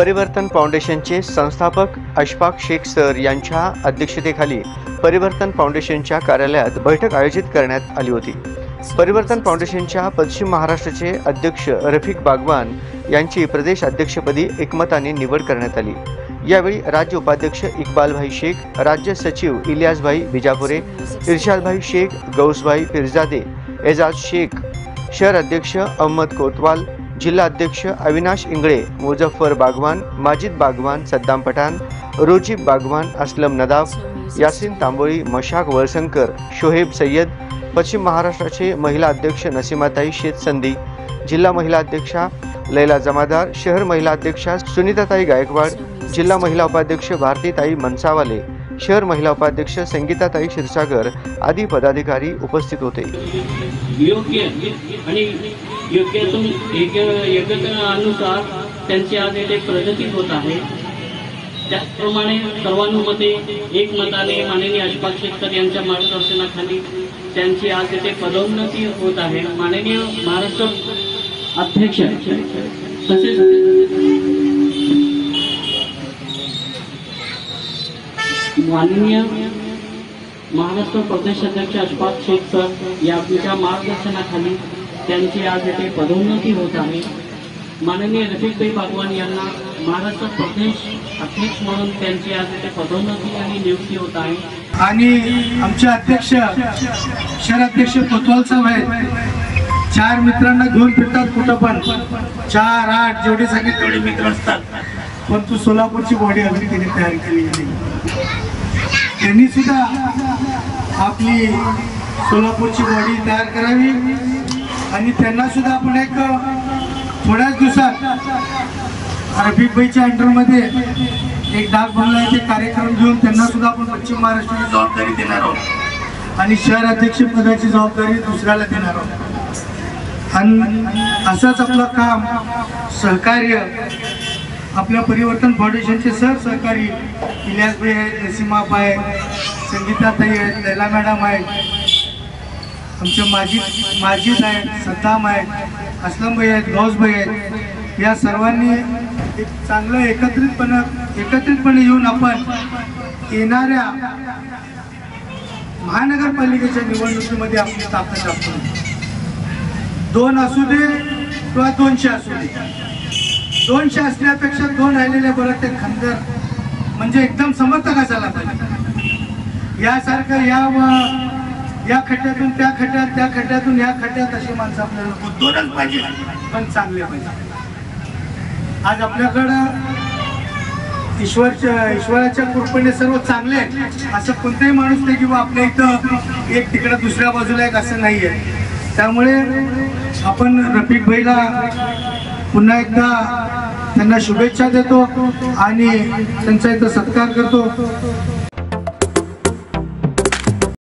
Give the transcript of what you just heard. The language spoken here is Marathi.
परिवर्तन फाउंडेशनचे संस्थापक अशफाक शेख सर यांच्या अध्यक्षतेखाली परिवर्तन फाउंडेशनच्या कार्यालयात बैठक आयोजित करण्यात आली होती। परिवर्तन फाउंडेशनच्या पश्चिम महाराष्ट्राचे अध्यक्ष रफिक बागवान यांची प्रदेश अध्यक्षपदी एकमताने निवड करण्यात आली। यावेळी राज्य उपाध्यक्ष इकबालभाई शेख, राज्य सचिव इलियासभाई बिजापुरे, इरशादभाई शेख, गौसभाई फिरजादे, एजाज शेख, शहर अध्यक्ष अहमद कोतवाल, जिल्हा अध्यक्ष अविनाश इंगळे, मुजफ्फर बागवान, माजिद बागवान, सद्दाम पठाण, रोजिब बागवान, असलम नदाफ, यासिन तांबोळी, मशाक वळसंकर, शोहेब सय्यद, पश्चिम महाराष्ट्राचे महिला अध्यक्ष नसीमाताई शेतसंदी, जिल्हा महिला अध्यक्षा लैला जमादार, शहर महिला अध्यक्षा सुनीताताई गायकवाड, जिल्हा महिला उपाध्यक्ष भारतीताई मनसावाले, शहर महिला उपाध्यक्ष संगीताताई क्षीरसागर आदी पदाधिकारी उपस्थित होते। योग्यतेनुसार त्यांची आज येथे प्रगती होत आहे। त्याचप्रमाणे सर्वानुमते एकमताने माननीय अशफाक शेख सर यांच्या मार्गदर्शनाखाली त्यांची आज येथे पदोन्नती होत आहे। माननीय महाराष्ट्र अध्यक्ष तसेच माननीय महाराष्ट्र प्रदेश अध्यक्ष अशफाक शेख सर यांच्या मार्गदर्शनाखाली त्यांची आज येथे पदोन्नती होत आहे। माननीय रफिकभाई बागवान यांना महाराष्ट्र प्रदेश अध्यक्ष म्हणून त्यांची आज येथे पदोन्नती आणि नियुक्ती होत आहे। आणि आमचे अध्यक्ष शहर अध्यक्ष कोतवाल साहेब आहेत। 4 मित्रांना घेऊन फिरतात कुठं पण, 4, 8 जेवढे सांगितले तेवढे मित्र असतात, परंतु सोलापूरची बॉडी अजून त्यांनी तयार केली नाही। त्यांनी सुद्धा आपली सोलापूरची बॉडी तयार करावी आणि त्यांना सुद्धा आपण एक थोड्याच दिवसात रफिकभाईच्या अंडरमध्ये एक डाक बंगला येथे कार्यक्रम घेऊन त्यांना सुद्धा आपण पश्चिम महाराष्ट्राची जबाबदारी देणार आहोत आणि शहर अध्यक्ष पदाची जबाबदारी दुसऱ्याला देणार आहोत। आणि असंच आपलं काम सहकार्य आपल्या परिवर्तन फाउंडेशनचे सहकारी इलियासभाई आहेत, नसीमाबाई आहेत, संगीताताई आहेत, लैला मॅडम आहेत, आमचे माजिद आहेत, सद्दाम आहेत, असलमभाई आहेत, गौसभाई आहेत, या सर्वांनी एक चांगलं एकत्रितपणे येऊन आपण येणाऱ्या महानगरपालिकेच्या निवडणुकीमध्ये आपली ताकद दाखवू। 2 असू दे किंवा 200 असू दे, 200 असण्यापेक्षा 2 राहिलेले बरं ते खंदर म्हणजे एकदम समर्थक असायला पाहिजे। यासारखं या खड्ड्यातून त्या खड्ड्यात, त्या खड्ड्यातून या खड्ड्यात अशी माणसं आपल्याला बुद्धोरच पाहिजे, पण चांगले पाहिजे। आज आपल्याकडं ईश्वराच्या कृपेने सर्व चांगले आहेत, असं कोणताही माणूस नाही किंवा आपल्या इथं एक तिकडं दुसऱ्या बाजूला एक असं नाही आहे। त्यामुळे आपण रफिक भाईला पुन्हा एकदा त्यांना शुभेच्छा देतो आणि त्यांचा इथं सत्कार करतो।